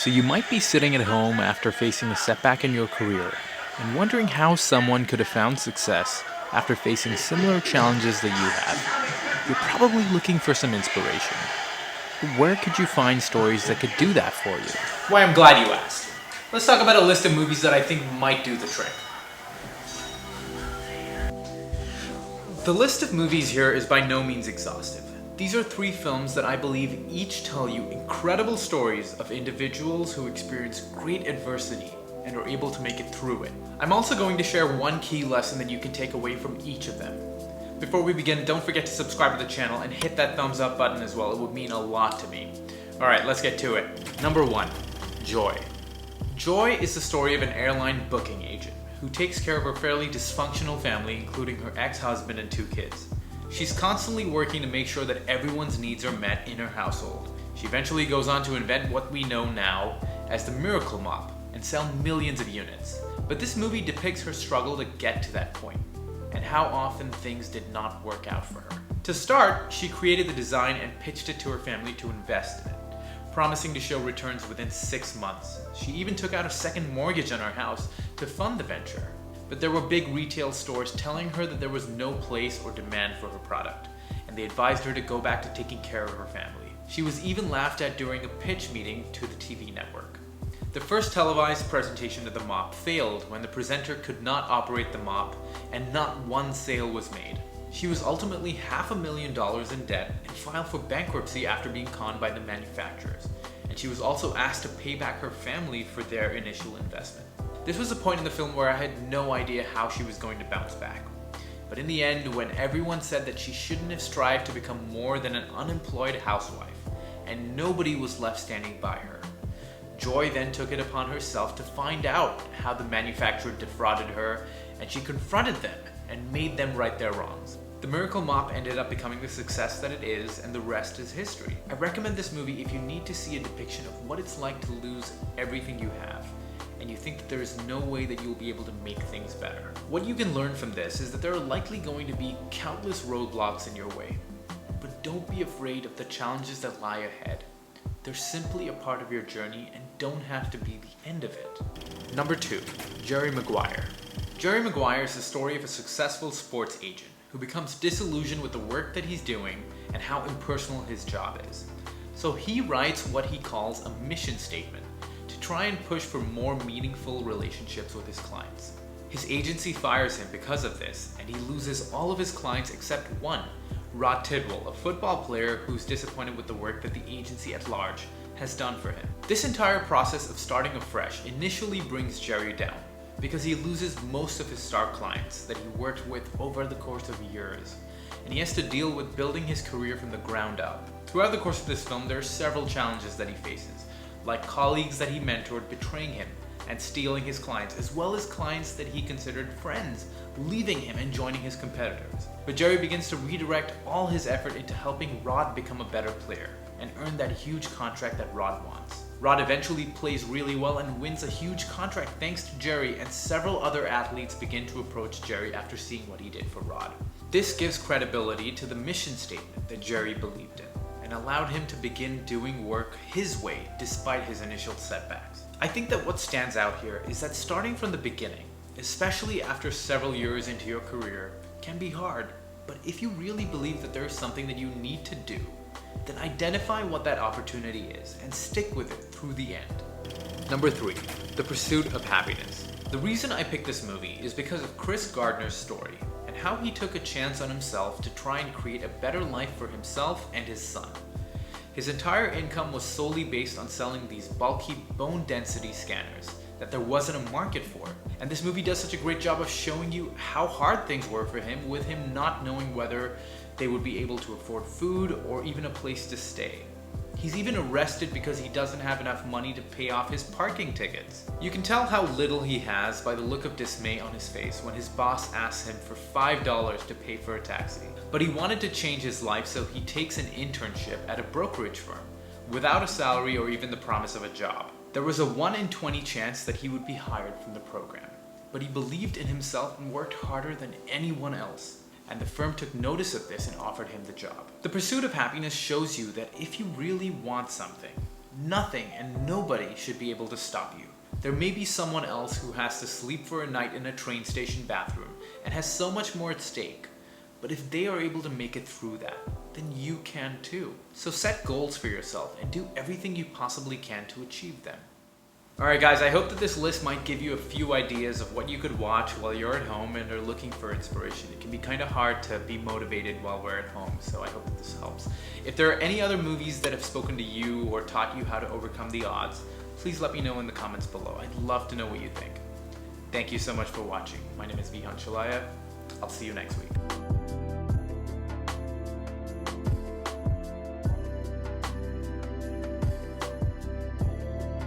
So you might be sitting at home after facing a setback in your career and wondering how someone could have found success after facing similar challenges that you have. You're probably looking for some inspiration. But where could you find stories that could do that for you? Why, I'm glad you asked. Let's talk about a list of movies that I think might do the trick. The list of movies here is by no means exhaustive. These are 3 films that I believe each tell you incredible stories of individuals who experience great adversity and are able to make it through it. I'm also going to share one key lesson that you can take away from each of them. Before we begin, don't forget to subscribe to the channel and hit that thumbs up button as well. It would mean a lot to me. Alright, let's get to it. Number 1, Joy. Joy is the story of an airline booking agent who takes care of her fairly dysfunctional family, including her ex-husband and 2 kids. She's constantly working to make sure that everyone's needs are met in her household. She eventually goes on to invent what we know now as the Miracle Mop and sell millions of units. But this movie depicts her struggle to get to that point and how often things did not work out for her. To start, she created the design and pitched it to her family to invest in it, promising to show returns within 6 months. She even took out a second mortgage on her house to fund the venture. But there were big retail stores telling her that there was no place or demand for her product, and they advised her to go back to taking care of her family. She was even laughed at during a pitch meeting to the TV network. The first televised presentation of the mop failed when the presenter could not operate the mop and not one sale was made. She was ultimately $500,000 in debt and filed for bankruptcy after being conned by the manufacturers, and she was also asked to pay back her family for their initial investment. This was a point in the film where I had no idea how she was going to bounce back. But in the end, when everyone said that she shouldn't have strived to become more than an unemployed housewife, and nobody was left standing by her, Joy then took it upon herself to find out how the manufacturer defrauded her, and she confronted them and made them right their wrongs. The Miracle Mop ended up becoming the success that it is, and the rest is history. I recommend this movie if you need to see a depiction of what it's like to lose everything you have, and you think that there is no way that you'll be able to make things better. What you can learn from this is that there are likely going to be countless roadblocks in your way, but don't be afraid of the challenges that lie ahead. They're simply a part of your journey and don't have to be the end of it. Number 2, Jerry Maguire. Jerry Maguire is the story of a successful sports agent who becomes disillusioned with the work that he's doing and how impersonal his job is. So he writes what he calls a mission statement to try and push for more meaningful relationships with his clients. His agency fires him because of this, and he loses all of his clients except one, Rod Tidwell, a football player who's disappointed with the work that the agency at large has done for him. This entire process of starting afresh initially brings Jerry down because he loses most of his star clients that he worked with over the course of years, and he has to deal with building his career from the ground up. Throughout the course of this film, there are several challenges that he faces, like colleagues that he mentored betraying him and stealing his clients, as well as clients that he considered friends leaving him and joining his competitors. But Jerry begins to redirect all his effort into helping Rod become a better player and earn that huge contract that Rod wants. Rod eventually plays really well and wins a huge contract thanks to Jerry, and several other athletes begin to approach Jerry after seeing what he did for Rod. This gives credibility to the mission statement that Jerry believed in and allowed him to begin doing work his way despite his initial setbacks. I think that what stands out here is that starting from the beginning, especially after several years into your career, can be hard. But if you really believe that there is something that you need to do, then identify what that opportunity is and stick with it through the end. Number 3, The Pursuit of Happiness. The reason I picked this movie is because of Chris Gardner's story and how he took a chance on himself to try and create a better life for himself and his son. His entire income was solely based on selling these bulky bone density scanners that there wasn't a market for. And this movie does such a great job of showing you how hard things were for him, with him not knowing whether they would be able to afford food or even a place to stay. He's even arrested because he doesn't have enough money to pay off his parking tickets. You can tell how little he has by the look of dismay on his face when his boss asks him for $5 to pay for a taxi. But he wanted to change his life, so he takes an internship at a brokerage firm without a salary or even the promise of a job. There was a 1 in 20 chance that he would be hired from the program, but he believed in himself and worked harder than anyone else. And the firm took notice of this and offered him the job. The Pursuit of Happiness shows you that if you really want something, Nothing and nobody should be able to stop you. There may be someone else who has to sleep for a night in a train station bathroom and has so much more at stake. But if they are able to make it through that, then you can too. So set goals for yourself and do everything you possibly can to achieve them. Alright guys, I hope that this list might give you a few ideas of what you could watch while you're at home and are looking for inspiration. It can be kind of hard to be motivated while we're at home, so I hope that this helps. If there are any other movies that have spoken to you or taught you how to overcome the odds, please let me know in the comments below. I'd love to know what you think. Thank you so much for watching. My name is Vihan Chelliah. I'll see you next week.